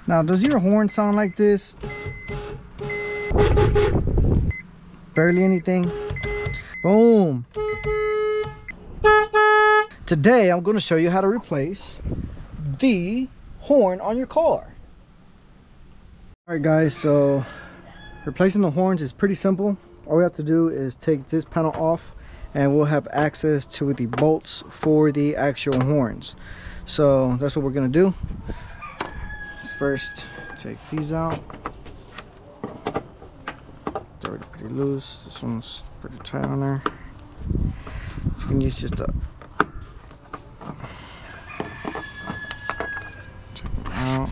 Now, does your horn sound like this? Barely anything. Boom. Today, I'm going to show you how to replace the horn on your car. Alright guys, so replacing the horns is pretty simple. All we have to do is take this panel off and we'll have access to the bolts for the actual horns. So that's what we're going to do. Let's first take these out. It's already pretty loose. This one's pretty tight on there. You can use just a check them out.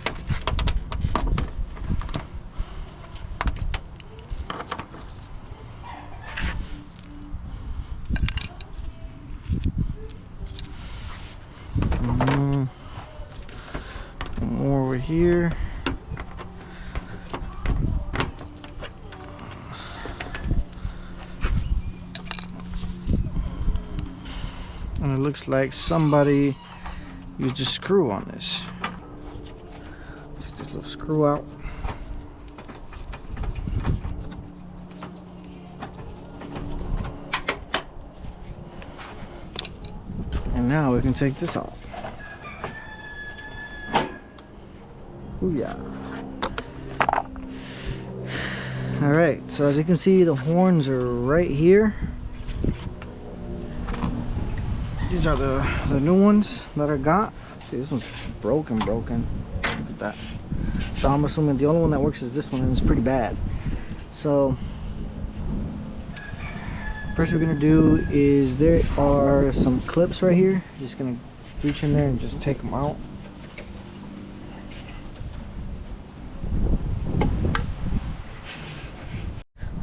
More over here. And it looks like somebody used a screw on this. Take this little screw out. And now we can take this off. Ooh, yeah. Alright, so as you can see, the horns are right here. These are the new ones that I got. See, this one's broken. Look at that. So I'm assuming the only one that works is this one, and it's pretty bad. So first we're gonna do is there are some clips right here. Just gonna reach in there and just take them out.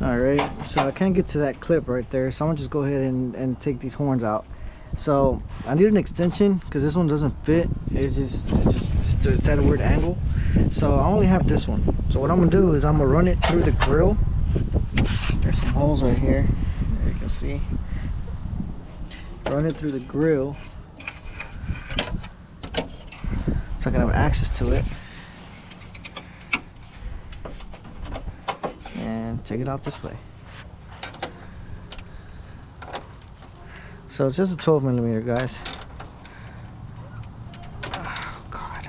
Alright, so I can't get to that clip right there, so I'm gonna just go ahead and take these horns out. So I need an extension because this one doesn't fit. It's just at a weird angle. So I only have this one. So what I'm gonna do is I'm gonna run it through the grill. There's some holes right here, there you can see. Run it through the grill so I can have access to it. And take it out this way. So it's just a 12mm, guys. Oh God.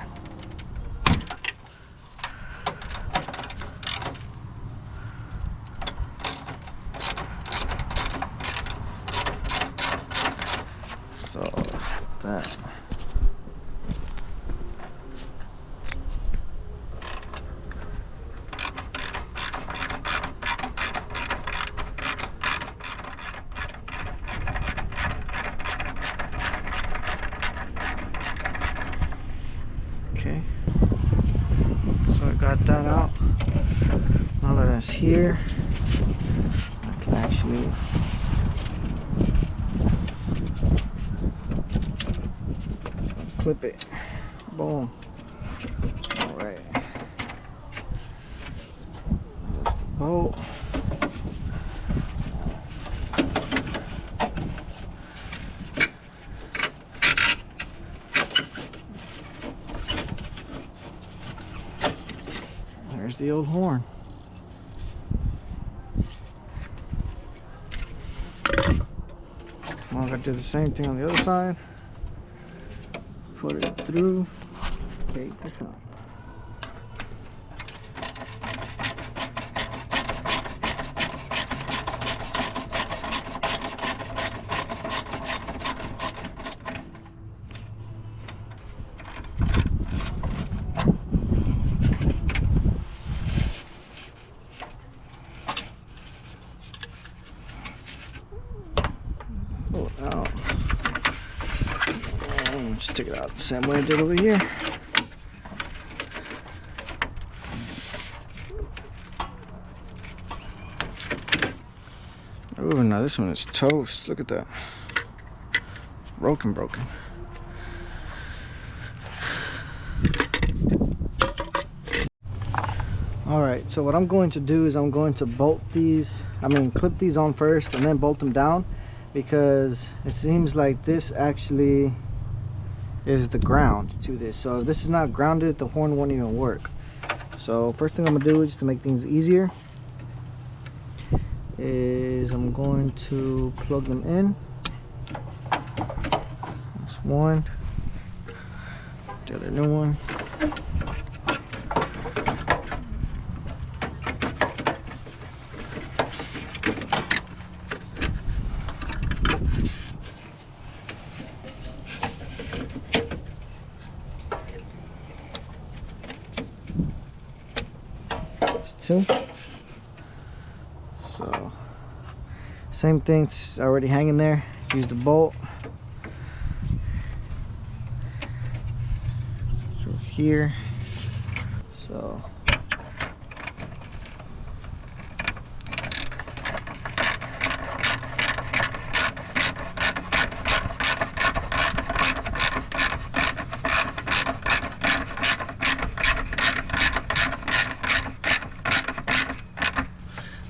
So that. Okay, so I got that out. Now that it's here, I can actually clip it. Boom. Alright. That's the bolt. There's the old horn. Now I'm gonna do the same thing on the other side. Put it through. Take this out. Pull it out. And just take it out the same way I did over here. Oh, now this one is toast. Look at that. It's broken. Alright, so what I'm going to do is I'm going to clip these on first and then bolt them down, because it seems like this actually is the ground to this. So if this is not grounded, the horn won't even work. So first thing I'm gonna do, just to make things easier, is I'm going to plug them in. That's one. The other new one. It's two. So same thing, it's already hanging there. Use the bolt. So here. So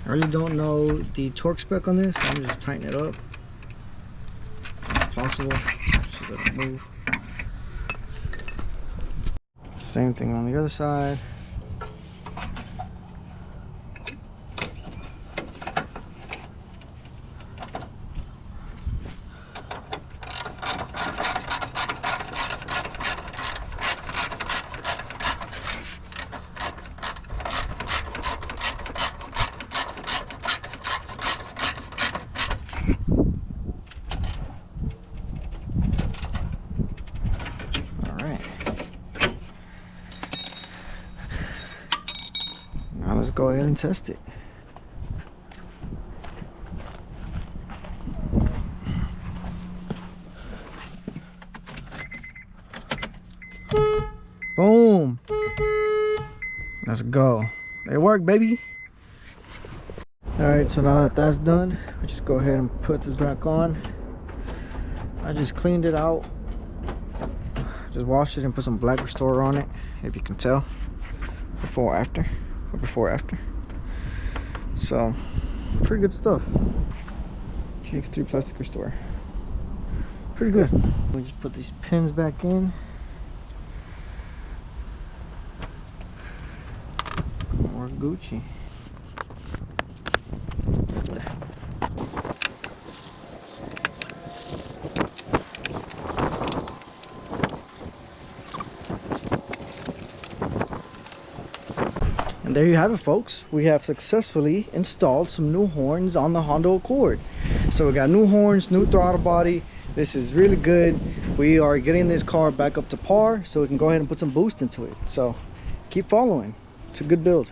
I really don't know the torque spec on this. I'm just tighten it up if possible so that it move. Same thing on the other side. Now let's go ahead and test it. Boom. Let's go. It worked, baby. Alright, so now that that's done, we just go ahead and put this back on. I just cleaned it out. Just washed it and put some black restorer on it, if you can tell. Before after. Or before after. So pretty good stuff. GX3 plastic restorer. Pretty good. We just put these pins back in. We're Gucci. And there you have it, folks. We have successfully installed some new horns on the Honda Accord. So we got new horns, new throttle body. This is really good. We are getting this car back up to par so we can go ahead and put some boost into it. So keep following. It's a good build.